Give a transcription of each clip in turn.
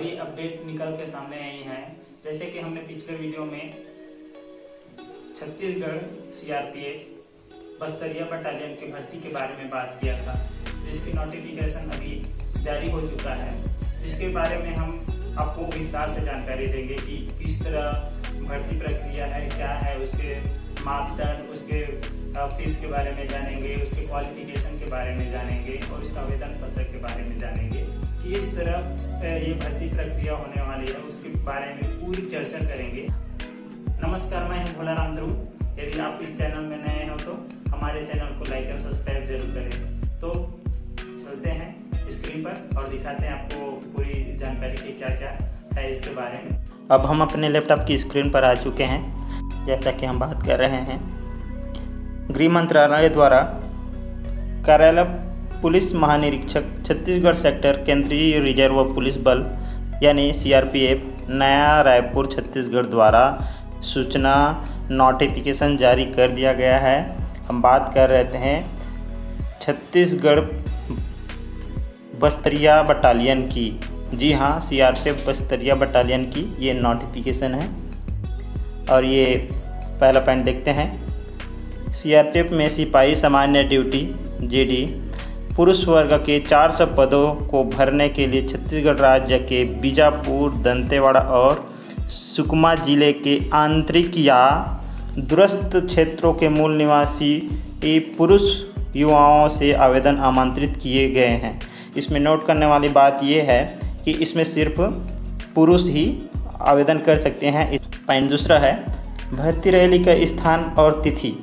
बड़ी अपडेट निकल के सामने आई है। जैसे कि हमने पिछले वीडियो में छत्तीसगढ़ सीआरपीएफ बस्तरिया बटालियन की भर्ती के बारे में बात किया था, जिसकी नोटिफिकेशन अभी जारी हो चुका है, जिसके बारे में हम आपको विस्तार से जानकारी देंगे कि किस तरह भर्ती प्रक्रिया है, क्या है, उसके मापदंड, उसके फीस के बारे में जानेंगे, उसके क्वालिफिकेशन के बारे में जानेंगे और उसका आवेदन पत्र के बारे में जानेंगे कि इस तरह ये भर्ती प्रक्रिया होने वाली है, उसके बारे में पूरी चर्चा करेंगे। नमस्कार, मैं हूं भोलाराम ध्रुव। यदि आप इस चैनल में नए हो तो हमारे चैनल को लाइक और सब्सक्राइब जरूर करें। तो चलते हैं स्क्रीन पर और दिखाते हैं आपको पूरी जानकारी की क्या क्या है इसके बारे में। अब हम अपने लैपटॉप की स्क्रीन पर आ चुके हैं। जैसा कि हम बात कर रहे हैं, गृह मंत्रालय द्वारा कार्यालय पुलिस महानिरीक्षक छत्तीसगढ़ सेक्टर केंद्रीय रिजर्व पुलिस बल यानी सीआरपीएफ नया रायपुर छत्तीसगढ़ द्वारा सूचना नोटिफिकेशन जारी कर दिया गया है। हम बात कर रहे हैं छत्तीसगढ़ बस्तरिया बटालियन की। जी हाँ, सीआरपीएफ बस्तरिया बटालियन की ये नोटिफिकेशन है। और ये पहला पॉइंट देखते हैं। सीआरपीएफ में सिपाही सामान्य ड्यूटी जीडी पुरुष वर्ग के 400 पदों को भरने के लिए छत्तीसगढ़ राज्य के बीजापुर, दंतेवाड़ा और सुकमा जिले के आंतरिक या दूरस्थ क्षेत्रों के मूल निवासी पुरुष युवाओं से आवेदन आमंत्रित किए गए हैं। इसमें नोट करने वाली बात यह है कि इसमें सिर्फ पुरुष ही आवेदन कर सकते हैं। पॉइंट दूसरा है, भर्ती रैली का स्थान और तिथि।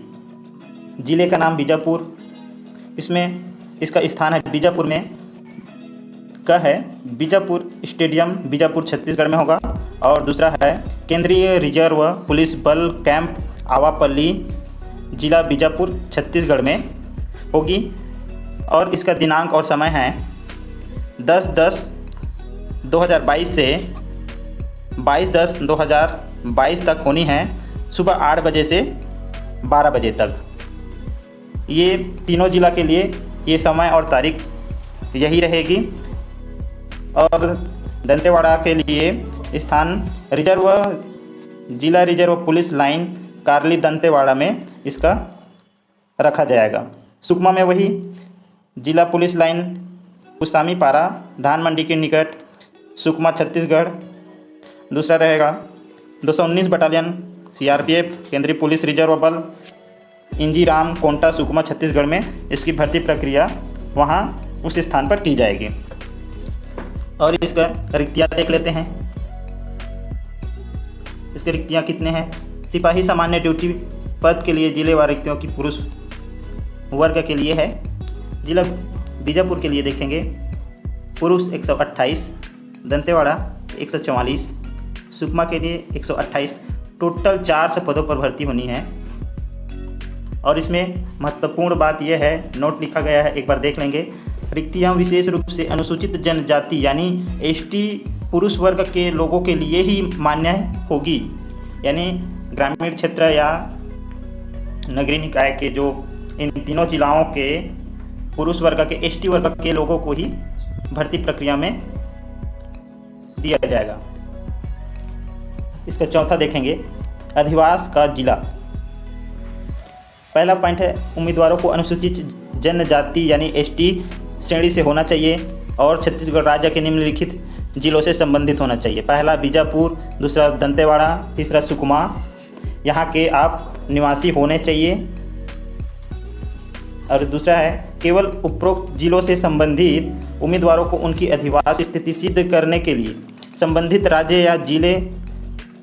जिले का नाम बीजापुर, इसमें इसका स्थान है बीजापुर में का है बीजापुर स्टेडियम, बीजापुर छत्तीसगढ़ में होगा। और दूसरा है केंद्रीय रिजर्व पुलिस बल कैंप आवापल्ली, जिला बीजापुर छत्तीसगढ़ में होगी। और इसका दिनांक और समय है 10/10/2022 से 22/10/2022 तक होनी है, सुबह 8 बजे से 12 बजे तक। ये तीनों जिला के लिए ये समय और तारीख यही रहेगी। और दंतेवाड़ा के लिए स्थान जिला रिजर्व पुलिस लाइन कारली दंतेवाड़ा में इसका रखा जाएगा। सुकमा में वही जिला पुलिस लाइन उसामी पारा धान मंडी के निकट, सुकमा छत्तीसगढ़। दूसरा रहेगा 219 बटालियन सीआरपीएफ केंद्रीय पुलिस रिजर्व बल इंजीराम कोंटा, सुकमा छत्तीसगढ़ में इसकी भर्ती प्रक्रिया वहाँ उस स्थान पर की जाएगी। और इसका रिक्तियाँ देख लेते हैं। इसके रिक्तियाँ कितने हैं? सिपाही सामान्य ड्यूटी पद के लिए जिलेवार रिक्तियों की पुरुष वर्ग के लिए है। जिला बीजापुर के लिए देखेंगे, पुरुष 128, दंतेवाड़ा 144, सुकमा के लिए 128। टोटल 400 पदों पर भर्ती होनी है। और इसमें महत्वपूर्ण बात यह है, नोट लिखा गया है, एक बार देख लेंगे। रिक्तियाँ विशेष रूप से अनुसूचित जनजाति यानी एसटी पुरुष वर्ग के लोगों के लिए ही मान्य होगी। यानी ग्रामीण क्षेत्र या नगरीय निकाय के जो इन तीनों जिलाओं के पुरुष वर्ग के एसटी वर्ग के लोगों को ही भर्ती प्रक्रिया में दिया जाएगा। इसका चौथा देखेंगे, अधिवास का जिला। पहला पॉइंट है, उम्मीदवारों को अनुसूचित जनजाति यानी एसटी श्रेणी से होना चाहिए और छत्तीसगढ़ राज्य के निम्नलिखित जिलों से संबंधित होना चाहिए। पहला बीजापुर, दूसरा दंतेवाड़ा, तीसरा सुकमा। यहाँ के आप निवासी होने चाहिए। और दूसरा है, केवल उपरोक्त जिलों से संबंधित उम्मीदवारों को उनकी अधिवास स्थिति सिद्ध करने के लिए संबंधित राज्य या जिले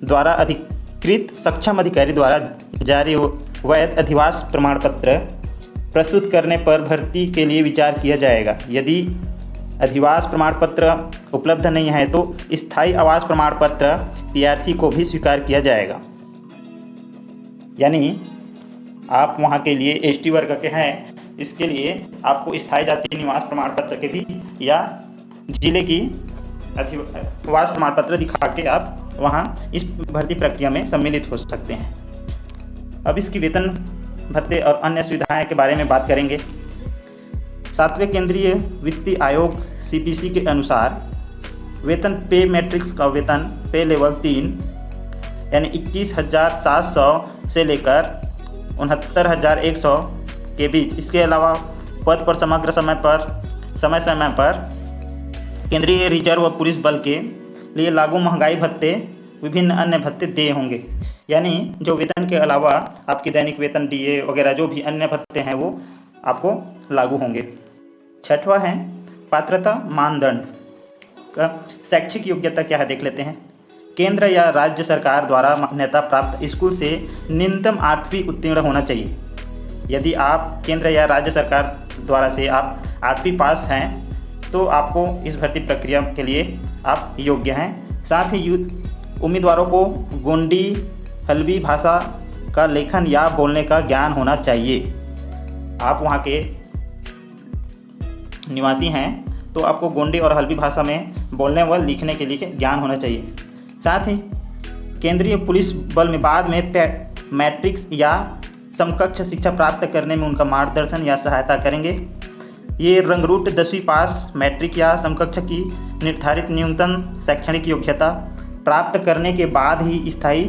द्वारा अधिकृत सक्षम अधिकारी द्वारा जारी वैध अधिवास प्रमाण पत्र प्रस्तुत करने पर भर्ती के लिए विचार किया जाएगा। यदि अधिवास प्रमाण पत्र उपलब्ध नहीं है तो स्थायी आवास प्रमाण पत्र पीआरसी को भी स्वीकार किया जाएगा। यानी आप वहाँ के लिए एसटी वर्ग के हैं, इसके लिए आपको स्थायी जाति निवास प्रमाण पत्र के भी या जिले की अधिवास प्रमाण पत्र दिखा के आप वहाँ इस भर्ती प्रक्रिया में सम्मिलित हो सकते हैं। अब इसकी वेतन भत्ते और अन्य सुविधाएं के बारे में बात करेंगे। 7वें केंद्रीय वित्तीय आयोग सीपीसी के अनुसार वेतन पे मैट्रिक्स का वेतन पे लेवल 3 यानी 21,700 से लेकर 69,100 के बीच। इसके अलावा पद पर समग्र समय पर केंद्रीय रिजर्व पुलिस बल के लिए लागू महंगाई भत्ते, विभिन्न अन्य भत्ते दिए होंगे। यानी जो वेतन के अलावा आपकी दैनिक वेतन, डीए वगैरह जो भी अन्य भत्ते हैं वो आपको लागू होंगे। छठवां है पात्रता मानदंड का शैक्षिक योग्यता क्या है देख लेते हैं। केंद्र या राज्य सरकार द्वारा मान्यता प्राप्त स्कूल से न्यूनतम 8वीं उत्तीर्ण होना चाहिए। यदि आप केंद्र या राज्य सरकार द्वारा से आप 8वीं पास हैं तो आपको इस भर्ती प्रक्रिया के लिए आप योग्य हैं। साथ ही उम्मीदवारों को गोंडी हल्बी भाषा का लेखन या बोलने का ज्ञान होना चाहिए। आप वहाँ के निवासी हैं तो आपको गोंडी और हल्बी भाषा में बोलने व लिखने के लिए ज्ञान होना चाहिए। साथ ही केंद्रीय पुलिस बल में बाद में मैट्रिक्स या समकक्ष शिक्षा प्राप्त करने में उनका मार्गदर्शन या सहायता करेंगे। ये रंगरूट 10वीं पास, मैट्रिक या समकक्ष की निर्धारित न्यूनतम शैक्षणिक योग्यता प्राप्त करने के बाद ही स्थायी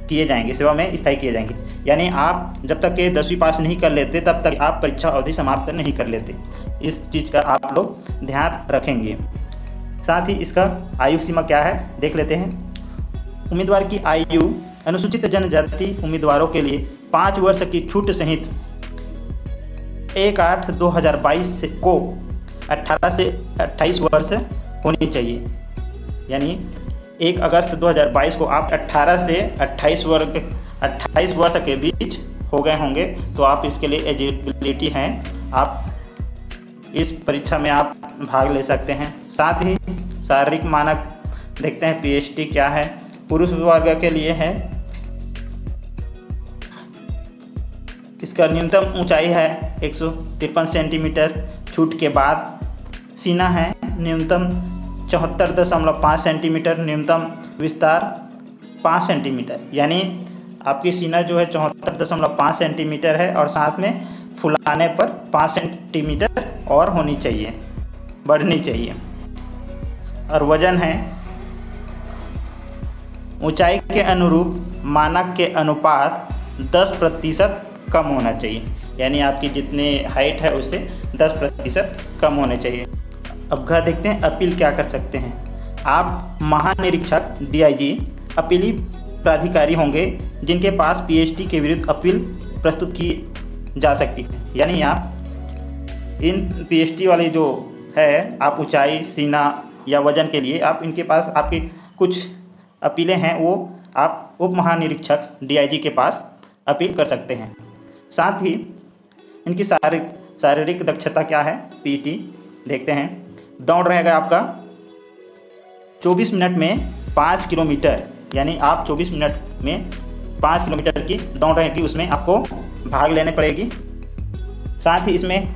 किए जाएंगे, सेवा में स्थायी किए जाएंगे। यानी आप जब तक के 10वीं पास नहीं कर लेते तब तक आप परीक्षा अवधि समाप्त नहीं कर लेते। इस चीज़ का आप लोग ध्यान रखेंगे। साथ ही इसका आयु सीमा क्या है देख लेते हैं। उम्मीदवार की आयु अनुसूचित जनजाति उम्मीदवारों के लिए 5 वर्ष की छूट सहित 1/8/2022 को 18 से 28 वर्ष होनी चाहिए। यानी 1 अगस्त 2022 को आप 18 से 28 वर्ष के बीच हो गए होंगे तो आप इसके लिए एलिजिबिलिटी हैं, आप इस परीक्षा में आप भाग ले सकते हैं। साथ ही शारीरिक मानक देखते हैं। पीएचडी क्या है, पुरुष वर्ग के लिए है। इसका न्यूनतम ऊंचाई है 153 सेंटीमीटर, छूट के बाद सीना है न्यूनतम 74.5 सेंटीमीटर, न्यूनतम विस्तार 5 सेंटीमीटर। यानी आपकी सीना जो है 74.5 सेंटीमीटर है और साथ में फुलाने पर 5 सेंटीमीटर और होनी चाहिए, बढ़नी चाहिए। और वजन है ऊंचाई के अनुरूप मानक के अनुपात 10% कम होना चाहिए। यानी आपकी जितनी हाइट है उससे 10% कम होने चाहिए। अब देखते हैं अपील क्या कर सकते हैं। आप महानिरीक्षक डीआईजी अपीली प्राधिकारी होंगे जिनके पास पीएचडी के विरुद्ध अपील प्रस्तुत की जा सकती है। यानी आप इन पीएचडी वाले जो है आप ऊंचाई, सीना या वजन के लिए आप इनके पास आपकी कुछ अपीलें हैं वो आप उप महानिरीक्षक डीआईजी के पास अपील कर सकते हैं। साथ ही इनकी शारीरिक दक्षता क्या है, पीटी देखते हैं। दौड़ रहेगा आपका 24 मिनट में 5 किलोमीटर, यानी आप 24 मिनट में 5 किलोमीटर की दौड़ रहेगी, उसमें आपको भाग लेने पड़ेगी। साथ ही इसमें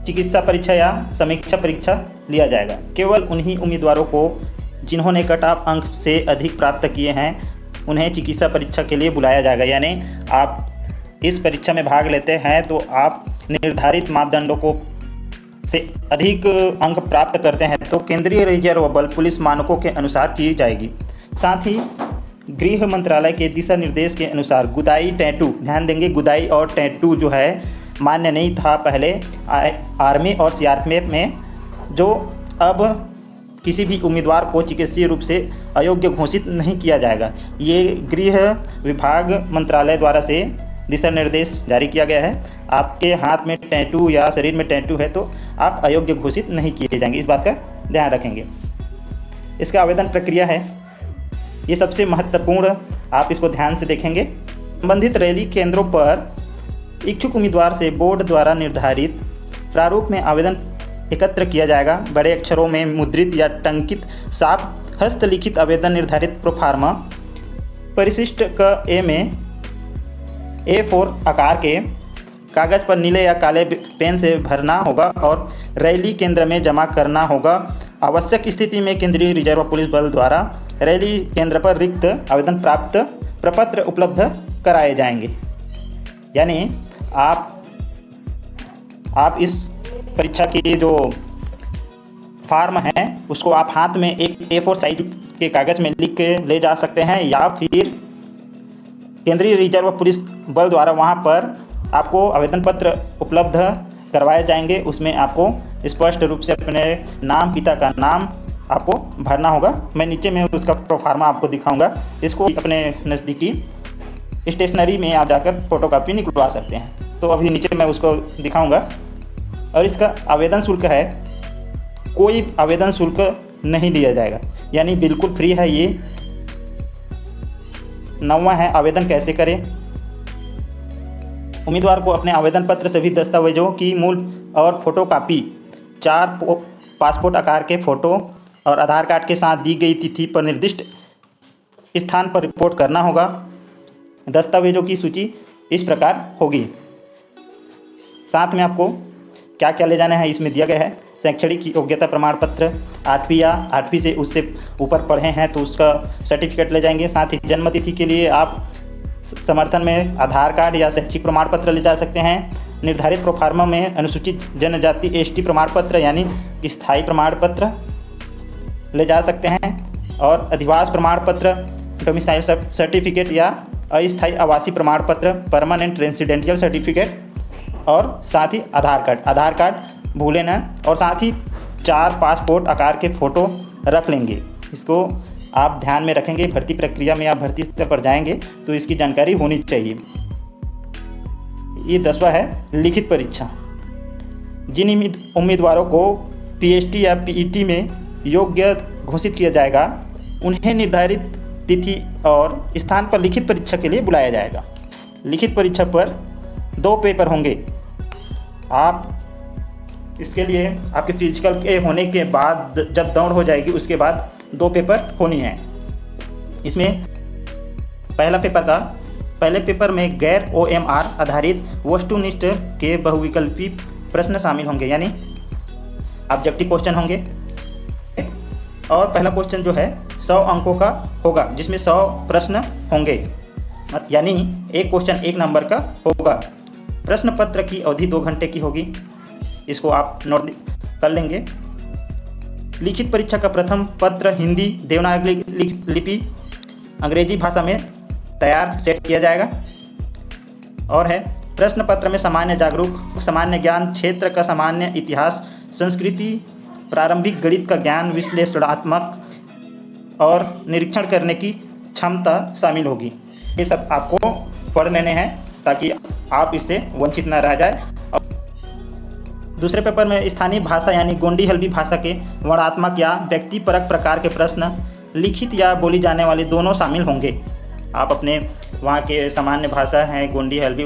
चिकित्सा परीक्षा या समीक्षा परीक्षा लिया जाएगा। केवल उन्हीं उम्मीदवारों को जिन्होंने कट ऑफ अंक से अधिक प्राप्त किए हैं उन्हें चिकित्सा परीक्षा के लिए बुलाया जाएगा। यानी आप इस परीक्षा में भाग लेते हैं तो आप निर्धारित मापदंडों को से अधिक अंक प्राप्त करते हैं तो केंद्रीय रिजर्व बल पुलिस मानकों के अनुसार की जाएगी। साथ ही गृह मंत्रालय के दिशा निर्देश के अनुसार गुदाई, टैटू, ध्यान देंगे गुदाई और टैटू जो है मान्य नहीं था पहले आर्मी और सीआरपीएफ में, जो अब किसी भी उम्मीदवार को चिकित्सीय रूप से अयोग्य घोषित नहीं किया जाएगा। ये गृह विभाग मंत्रालय द्वारा से दिशा निर्देश जारी किया गया है। आपके हाथ में टैटू या शरीर में टैटू है तो आप अयोग्य घोषित नहीं किए जाएंगे, इस बात का ध्यान रखेंगे। इसका आवेदन प्रक्रिया है, ये सबसे महत्वपूर्ण, आप इसको ध्यान से देखेंगे। संबंधित रैली केंद्रों पर इच्छुक उम्मीदवार से बोर्ड द्वारा निर्धारित प्रारूप में आवेदन एकत्र किया जाएगा। बड़े अक्षरों में मुद्रित या टंकित साफ हस्तलिखित आवेदन निर्धारित प्रोफार्मा परिशिष्ट क ए में A4 आकार के कागज़ पर नीले या काले पेन से भरना होगा और रैली केंद्र में जमा करना होगा। आवश्यक स्थिति में केंद्रीय रिजर्व पुलिस बल द्वारा रैली केंद्र पर रिक्त आवेदन प्राप्त प्रपत्र उपलब्ध कराए जाएंगे। यानी आप इस परीक्षा की जो फॉर्म है उसको आप हाथ में एक A4 साइज के कागज़ में लिख के ले जा सकते हैं, या फिर केंद्रीय रिजर्व पुलिस बल द्वारा वहाँ पर आपको आवेदन पत्र उपलब्ध करवाए जाएंगे। उसमें आपको स्पष्ट रूप से अपने नाम, पिता का नाम आपको भरना होगा। मैं नीचे में उसका प्रोफार्मा आपको दिखाऊंगा। इसको अपने नज़दीकी स्टेशनरी में आप जाकर फ़ोटोकॉपी निकलवा सकते हैं। तो अभी नीचे मैं उसको दिखाऊंगा। और इसका आवेदन शुल्क है, कोई आवेदन शुल्क नहीं लिया जाएगा, यानी बिल्कुल फ्री है ये। 9वां है आवेदन कैसे करें। उम्मीदवार को अपने आवेदन पत्र सभी दस्तावेजों की मूल और फोटोकॉपी 4 पासपोर्ट आकार के फ़ोटो और आधार कार्ड के साथ दी गई तिथि पर निर्दिष्ट स्थान पर रिपोर्ट करना होगा। दस्तावेजों की सूची इस प्रकार होगी। साथ में आपको क्या क्या ले जाना है इसमें दिया गया है। शैक्षणिक योग्यता प्रमाण पत्र, 8वीं या 8वीं से उससे ऊपर पढ़े हैं तो उसका सर्टिफिकेट ले जाएंगे। साथ ही जन्म तिथि के लिए आप समर्थन में आधार कार्ड या शैक्षिक प्रमाण पत्र ले जा सकते हैं। निर्धारित प्रोफार्मा में अनुसूचित जनजाति ST प्रमाण पत्र यानी स्थायी प्रमाण पत्र ले जा सकते हैं, और अधिवास प्रमाण पत्र, डोमिसाइल सर्टिफिकेट या अस्थायी आवासीय प्रमाण पत्र, परमानेंट रेसिडेंशियल सर्टिफिकेट, और साथ ही आधार कार्ड भूलें ना। और साथ ही 4 पासपोर्ट आकार के फ़ोटो रख लेंगे। इसको आप ध्यान में रखेंगे। भर्ती प्रक्रिया में आप भर्ती स्तर पर जाएंगे तो इसकी जानकारी होनी चाहिए। ये 10वां है लिखित परीक्षा। जिन उम्मीदवारों को PST या PET में योग्य घोषित किया जाएगा उन्हें निर्धारित तिथि और स्थान पर लिखित परीक्षा के लिए बुलाया जाएगा। लिखित परीक्षा पर 2 पेपर होंगे। आप इसके लिए आपके फिजिकल के होने के बाद जब दौड़ हो जाएगी उसके बाद 2 पेपर होनी है। इसमें पहले पेपर में गैर OMR आधारित वस्तुनिष्ठ के बहुविकल्पी प्रश्न शामिल होंगे, यानी ऑब्जेक्टिव क्वेश्चन होंगे। और पहला क्वेश्चन जो है 100 अंकों का होगा, जिसमें 100 प्रश्न होंगे, यानी एक क्वेश्चन 1 नंबर का होगा। प्रश्न पत्र की अवधि 2 घंटे की होगी। इसको आप नोट कर लेंगे। लिखित परीक्षा का प्रथम पत्र हिंदी देवनागरी लिपि अंग्रेजी भाषा में तैयार सेट किया जाएगा। और है प्रश्न पत्र में सामान्य जागरूक, सामान्य ज्ञान क्षेत्र का, सामान्य इतिहास, संस्कृति, प्रारंभिक गणित का ज्ञान, विश्लेषणात्मक और निरीक्षण करने की क्षमता शामिल होगी। ये सब आपको पढ़ लेने हैं ताकि आप इससे वंचित न रह जाए। दूसरे पेपर में स्थानीय भाषा यानी गोंडी हल्बी भाषा के वर्णात्मक या व्यक्तिपरक प्रकार के प्रश्न लिखित या बोली जाने वाले दोनों शामिल होंगे। आप अपने वहाँ के सामान्य भाषा है गोंडी हल्बी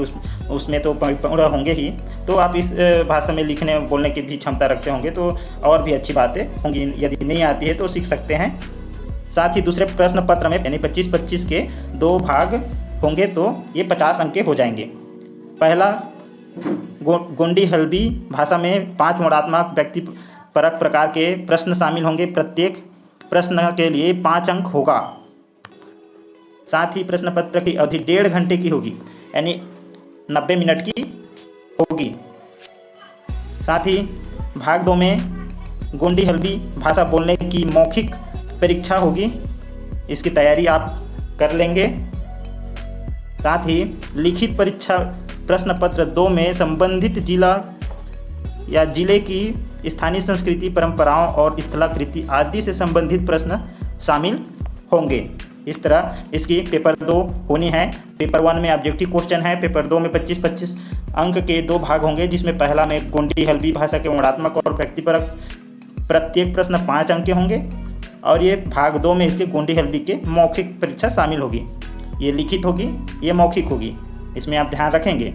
उसमें तो पूरा होंगे ही, तो आप इस भाषा में लिखने बोलने की भी क्षमता रखते होंगे तो और भी अच्छी बातें होंगी। यदि नहीं आती है तो सीख सकते हैं। साथ ही दूसरे प्रश्न पत्र में यानी 25-25 के 2 भाग होंगे तो ये 50 अंक के हो जाएंगे। पहला गोंडी हल्बी भाषा में 5 वर्णात्मक व्यक्तिपरक प्रकार के प्रश्न शामिल होंगे। प्रत्येक प्रश्न के लिए 5 अंक होगा। साथ ही प्रश्न पत्र की अवधि 1.5 घंटे की होगी, यानी 90 मिनट की होगी। साथ ही भाग 2 में गोंडी हल्बी भाषा बोलने की मौखिक परीक्षा होगी। इसकी तैयारी आप कर लेंगे। साथ ही लिखित परीक्षा प्रश्न पत्र 2 में संबंधित जिला या जिले की स्थानीय संस्कृति, परंपराओं और स्थलाकृति आदि से संबंधित प्रश्न शामिल होंगे। इस तरह इसकी पेपर 2 होनी है। पेपर 1 में ऑब्जेक्टिव क्वेश्चन है, पेपर 2 में 25-25 अंक के 2 भाग होंगे, जिसमें पहला में गोंडी हल्बी भाषा के वर्णात्मक और व्यक्तिपरक प्रत्येक प्रश्न 5 अंक के होंगे, और ये भाग 2 में इसके गोंडी हल्बी के मौखिक परीक्षा शामिल होगी। ये लिखित होगी, ये मौखिक होगी, इसमें आप ध्यान रखेंगे।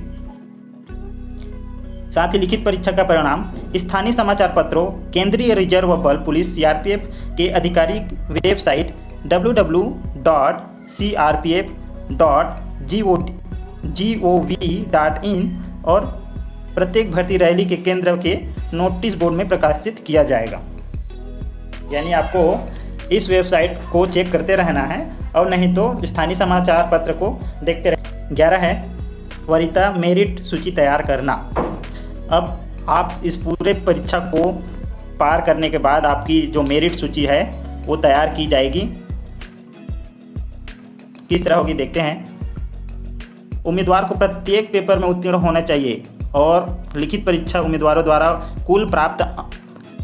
साथ ही लिखित परीक्षा का परिणाम स्थानीय समाचार पत्रों, केंद्रीय रिजर्व बल पुलिस CRPF के आधिकारिक वेबसाइट www.crpf.gov.in और प्रत्येक भर्ती रैली के केंद्र के नोटिस बोर्ड में प्रकाशित किया जाएगा। यानी आपको इस वेबसाइट को चेक करते रहना है, और नहीं तो स्थानीय समाचार पत्र को देखते रहना। 11 है वरीयता मेरिट सूची तैयार करना। अब आप इस पूरे परीक्षा को पार करने के बाद आपकी जो मेरिट सूची है वो तैयार की जाएगी। किस तरह होगी देखते हैं। उम्मीदवार को प्रत्येक पेपर में उत्तीर्ण होना चाहिए और लिखित परीक्षा उम्मीदवारों द्वारा कुल प्राप्त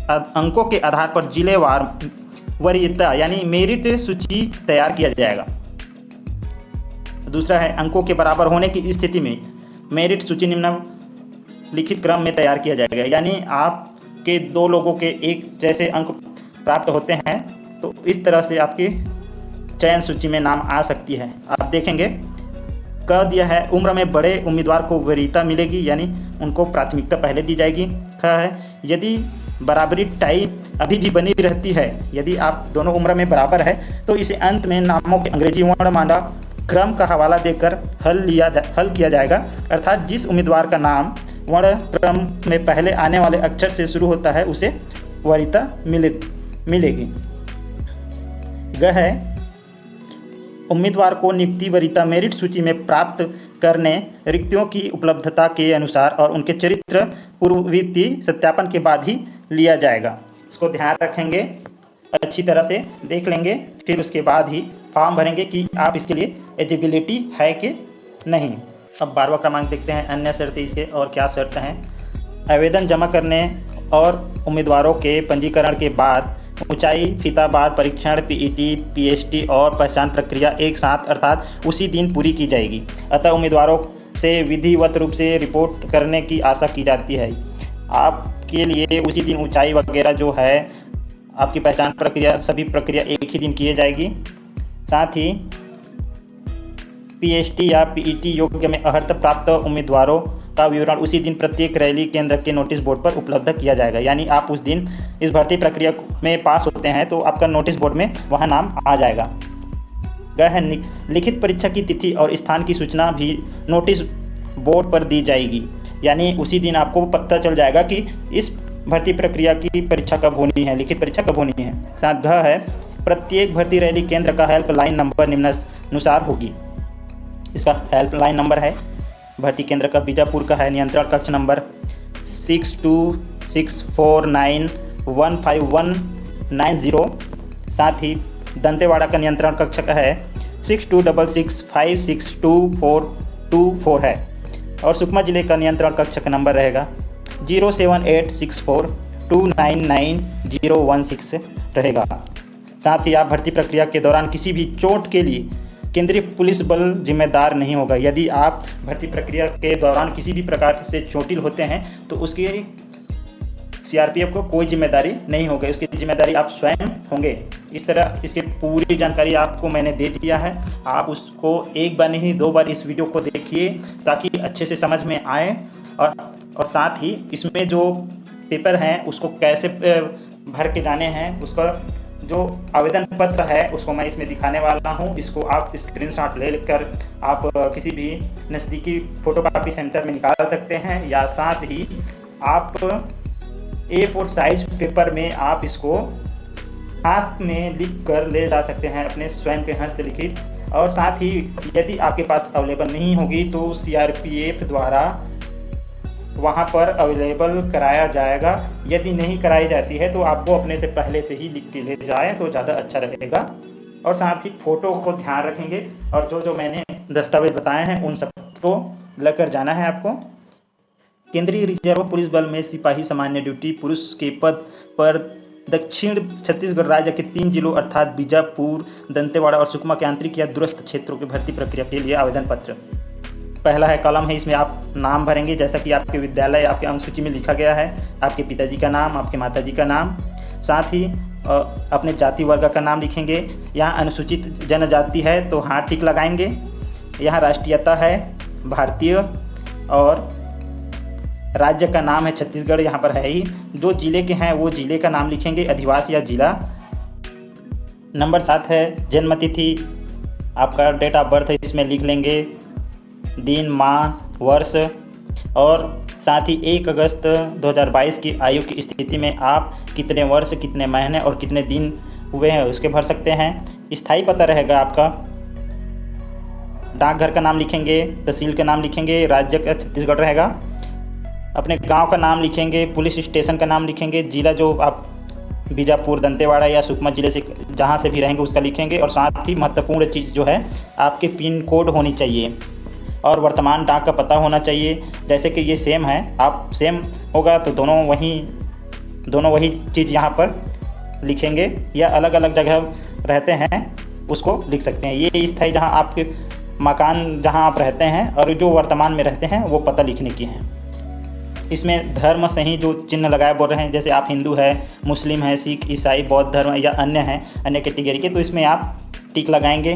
अंकों के आधार पर जिलेवार वरीयता यानी मेरिट सूची तैयार किया जाएगा। दूसरा है अंकों के बराबर होने की स्थिति में मेरिट सूची निम्नलिखित क्रम में तैयार किया जाएगा। यानी आपके दो लोगों के एक जैसे अंक प्राप्त होते हैं तो इस तरह से आपकी चयन सूची में नाम आ सकती है। आप देखेंगे कह दिया है उम्र में बड़े उम्मीदवार को वरीयता मिलेगी यानी उनको प्राथमिकता पहले दी जाएगी। कहा है यदि बराबरी टाई अभी भी बनी रहती है, यदि आप दोनों उम्र में बराबर है तो इसे अंत में नामों के अंग्रेजी वर्णमाला क्रम का हवाला देकर हल किया जाएगा। अर्थात जिस उम्मीदवार का नाम वर्ण क्रम में पहले आने वाले अक्षर से शुरू होता है उसे वरीयता मिलेगी। ग है उम्मीदवार को नियुक्ति वरीयता मेरिट सूची में प्राप्त करने रिक्तियों की उपलब्धता के अनुसार और उनके चरित्र पूर्ववर्ती सत्यापन के बाद ही लिया जाएगा। इसको ध्यान रखेंगे, अच्छी तरह से देख लेंगे, फिर उसके बाद ही फॉर्म भरेंगे कि आप इसके लिए एलिजिबिलिटी है कि नहीं। अब 12वां क्रमांक देखते हैं अन्य शर्तें इसके और क्या शर्त हैं। आवेदन जमा करने और उम्मीदवारों के पंजीकरण के बाद ऊंचाई फीता बार परीक्षण पीईटी पीएचटी और पहचान प्रक्रिया एक साथ अर्थात उसी दिन पूरी की जाएगी। अतः उम्मीदवारों से विधिवत रूप से रिपोर्ट करने की आशा की जाती है। आपके लिए उसी दिन ऊंचाई वगैरह जो है आपकी पहचान प्रक्रिया सभी प्रक्रिया एक ही दिन किए जाएगी। साथ ही पीएचटी या पीईटी योग्य में अर्हता प्राप्त उम्मीदवारों का विवरण उसी दिन प्रत्येक रैली केंद्र के नोटिस बोर्ड पर उपलब्ध किया जाएगा। यानी आप उस दिन इस भर्ती प्रक्रिया में पास होते हैं तो आपका नोटिस बोर्ड में वहाँ नाम आ जाएगा। लिखित परीक्षा की तिथि और स्थान की सूचना भी नोटिस बोर्ड पर दी जाएगी। यानी उसी दिन आपको पता चल जाएगा कि इस भर्ती प्रक्रिया की परीक्षा कब होनी है, लिखित परीक्षा कब होनी है। साथ घ है प्रत्येक भर्ती रैली केंद्र का हेल्पलाइन नंबर निम्नानुसार होगी। इसका हेल्पलाइन नंबर है भर्ती केंद्र का बीजापुर का है नियंत्रण कक्ष नंबर 6264915190। साथ ही दंतेवाड़ा का नियंत्रण कक्ष का है 6266562424 है और सुकमा जिले का नियंत्रण कक्ष का नंबर रहेगा 07864299016 रहेगा। साथ ही आप भर्ती प्रक्रिया के दौरान किसी भी चोट के लिए केंद्रीय पुलिस बल जिम्मेदार नहीं होगा। यदि आप भर्ती प्रक्रिया के दौरान किसी भी प्रकार से चोटिल होते हैं तो उसकी सीआरपीएफ को कोई जिम्मेदारी नहीं होगी, उसकी जिम्मेदारी आप स्वयं होंगे। इस तरह इसकी पूरी जानकारी आपको मैंने दे दिया है। आप उसको एक बार नहीं 2 बार इस वीडियो को देखिए ताकि अच्छे से समझ में आए और साथ ही इसमें जो पेपर हैं उसको कैसे भर के जाने हैं, उसका जो आवेदन पत्र है उसको मैं इसमें दिखाने वाला हूँ। इसको आप स्क्रीनशॉट ले कर आप किसी भी नज़दीकी फोटोकॉपी सेंटर में निकाल सकते हैं या साथ ही आप A4 साइज पेपर में आप इसको हाथ में लिख कर ले जा सकते हैं अपने स्वयं के हस्तलिखित। और साथ ही यदि आपके पास अवेलेबल नहीं होगी तो सीआरपीएफ द्वारा वहाँ पर अवेलेबल कराया जाएगा। यदि नहीं कराई जाती है तो आपको अपने से पहले से ही लिख के ले जाए तो ज़्यादा अच्छा रहेगा। और साथ ही फ़ोटो को ध्यान रखेंगे और जो मैंने दस्तावेज बताए हैं उन सबको लेकर जाना है आपको। केंद्रीय रिजर्व पुलिस बल में सिपाही सामान्य ड्यूटी पुरुष के पद पर दक्षिण छत्तीसगढ़ राज्य के 3 जिलों अर्थात बीजापुर दंतेवाड़ा और सुकमा के आंतरिक या दूरस्थ क्षेत्रों की भर्ती प्रक्रिया के लिए आवेदन पत्र। पहला है कॉलम है, इसमें आप नाम भरेंगे जैसा कि आपके विद्यालय आपके अंक सूची में लिखा गया है। आपके पिताजी का नाम, आपके माताजी का नाम, साथ ही अपने जाति वर्ग का नाम लिखेंगे। यहाँ अनुसूचित जनजाति है तो हाँ टिक लगाएंगे। यहाँ राष्ट्रीयता है भारतीय और राज्य का नाम है छत्तीसगढ़, यहाँ पर है ही। जो जिले के हैं वो जिले का नाम लिखेंगे, अधिवास या जिला। नंबर 7 है जन्मतिथि, आपका डेट ऑफ बर्थ है इसमें लिख लेंगे, दिन माह वर्ष और साथ ही 1 अगस्त 2022 की आयु की स्थिति में आप कितने वर्ष कितने महीने और कितने दिन हुए हैं उसके भर सकते हैं। स्थायी पता रहेगा आपका, डाकघर का नाम लिखेंगे, तहसील का नाम लिखेंगे, राज्य का छत्तीसगढ़ रहेगा। अपने गांव का नाम लिखेंगे, पुलिस स्टेशन का नाम लिखेंगे, ज़िला जो आप बीजापुर, दंतेवाड़ा या सुकमा ज़िले से जहां से भी रहेंगे उसका लिखेंगे। और साथ ही महत्वपूर्ण चीज़ जो है आपके पिन कोड होनी चाहिए और वर्तमान डाक का पता होना चाहिए। जैसे कि ये सेम है, आप सेम होगा तो दोनों वही चीज़ यहाँ पर लिखेंगे, या अलग अलग जगह रहते हैं उसको लिख सकते हैं। ये स्थायी जहाँ आपके मकान जहाँ आप रहते हैं और जो वर्तमान में रहते हैं वो पता लिखने की है। इसमें धर्म सही जो चिन्ह लगाए बोल रहे हैं, जैसे आप हिंदू है, मुस्लिम है, सिख, ईसाई, बौद्ध धर्म या अन्य हैं, अन्य कैटेगरी के, तो इसमें आप टिक लगाएंगे।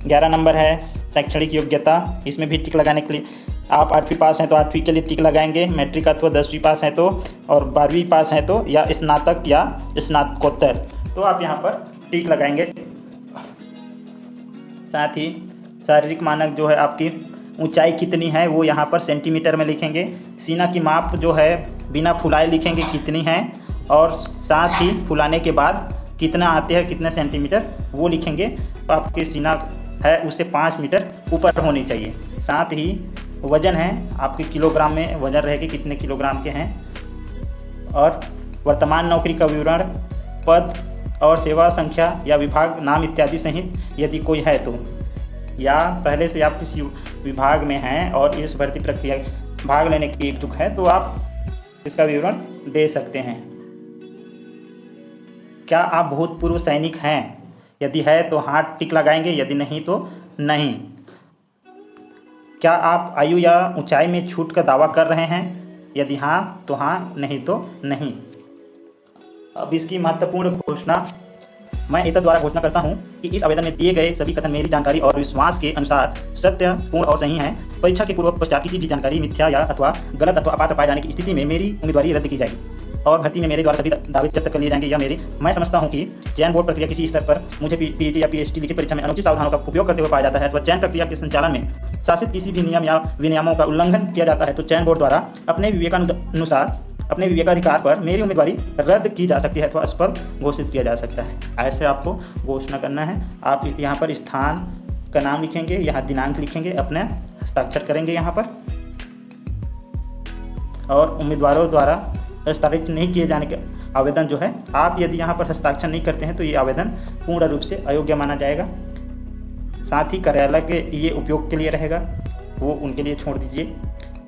11 नंबर है शैक्षणिक योग्यता, इसमें भी टिक लगाने के लिए आप 8वीं पास हैं तो 8वीं के लिए टिक लगाएंगे, मैट्रिक अथवा 10वीं पास हैं तो, और 12वीं पास हैं तो, या स्नातक या स्नातकोत्तर, तो आप यहाँ पर टिक लगाएंगे। साथ ही शारीरिक मानक जो है आपकी ऊंचाई कितनी है वो यहाँ पर सेंटीमीटर में लिखेंगे। सीना की माप जो है बिना फुलाए लिखेंगे कितनी है, और साथ ही फुलाने के बाद कितना आते हैं, कितने सेंटीमीटर वो लिखेंगे। तो आपके सीना है उससे 5 मीटर ऊपर होनी चाहिए। साथ ही वज़न है आपके किलोग्राम में वज़न रहेगी, कितने किलोग्राम के हैं, और वर्तमान नौकरी का विवरण, पद और सेवा संख्या या विभाग नाम इत्यादि सहित यदि कोई है तो, या पहले से आप किसी विभाग में हैं और इस भर्ती प्रक्रिया भाग लेने के इच्छुक है तो आप इसका विवरण दे सकते हैं। क्या आप भूतपूर्व सैनिक हैं? यदि है तो हाँ टिक लगाएंगे, यदि नहीं तो नहीं। क्या आप आयु या ऊंचाई में छूट का दावा कर रहे हैं? यदि हाँ तो हाँ, नहीं तो नहीं। अब इसकी महत्वपूर्ण घोषणा मैं इतर द्वारा घोषणा करता हूं कि इस आवेदन में दिए गए सभी कथन मेरी जानकारी और विश्वास के अनुसार सत्य, पूर्ण और सही हैं। परीक्षा के पूर्व पश्चात किसी भी जानकारी मिथ्या या अथवा गलत अथवा अपात्र पाए जाने की स्थिति में मेरी उम्मीदवारी रद्द की जाएगी और भर्ती में मेरे द्वारा सभी दावे जब्त कर लिए जाएंगे। या मैं समझता हूं कि चयन बोर्ड प्रक्रिया किसी स्तर पर मुझे पीईटी या पीएचडी लिखित परीक्षा में अनुचित सावधानों का उपयोग करते हुए पाया जाता है अथवा चयन प्रक्रिया के संचालन में शासित किसी भी नियम या विनियमों का उल्लंघन किया जाता है तो चयन बोर्ड द्वारा अपने विवेकाधिकार पर मेरी उम्मीदवारी रद्द की जा सकती है अथवा स्पष्ट घोषित किया जा सकता है। ऐसे आपको घोषणा करना है। आप यहाँ पर स्थान का नाम लिखेंगे, यहाँ दिनांक लिखेंगे, अपने हस्ताक्षर करेंगे यहाँ पर, और उम्मीदवारों द्वारा हस्ताक्षरित नहीं किए जाने के आवेदन जो है, आप यदि यहाँ पर हस्ताक्षर नहीं करते हैं तो ये आवेदन पूर्ण रूप से अयोग्य माना जाएगा। साथ ही कार्यालय के ये उपयोग के लिए रहेगा, वो उनके लिए छोड़ दीजिए।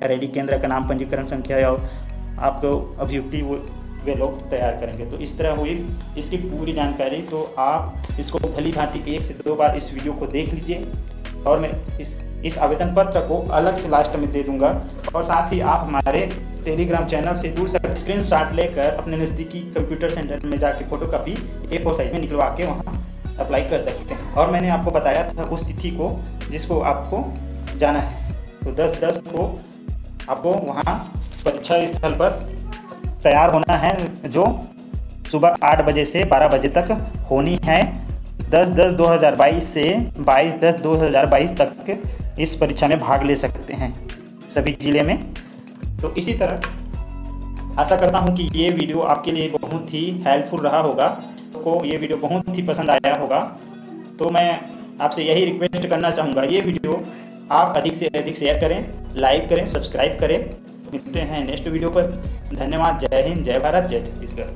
रैली केंद्र का नाम, पंजीकरण संख्या और आपको अभियुक्ति वे लोग तैयार करेंगे। तो इस तरह हुई इसकी पूरी जानकारी। तो आप इसको भली भांति 1 से 2 बार इस वीडियो को देख लीजिए, और मैं इस आवेदन पत्र को अलग से लास्ट में दे दूंगा। और साथ ही आप हमारे टेलीग्राम चैनल से दूर से स्क्रीनशॉट लेकर अपने नज़दीकी कंप्यूटर सेंटर में जाके फोटोकॉपी A4 साइज में निकलवा के वहाँ अप्लाई कर सकते हैं। और मैंने आपको बताया था उस तिथि को जिसको आपको जाना है, तो 10/10 को आपको वहाँ परीक्षा स्थल पर तैयार होना है, जो सुबह 8 बजे से 12 बजे तक होनी है। 10/10/2022 से 22/10/2022 तक इस परीक्षा में भाग ले सकते हैं सभी ज़िले में। तो इसी तरह आशा करता हूं कि ये वीडियो आपके लिए बहुत ही हेल्पफुल रहा होगा, को ये वीडियो बहुत ही पसंद आया होगा। तो मैं आपसे यही रिक्वेस्ट करना चाहूँगा, ये वीडियो आप अधिक से अधिक शेयर करें, लाइक करें, सब्सक्राइब करें। मिलते हैं नेक्स्ट वीडियो पर। धन्यवाद। जय हिंद, जय भारत, जय छत्तीसगढ़।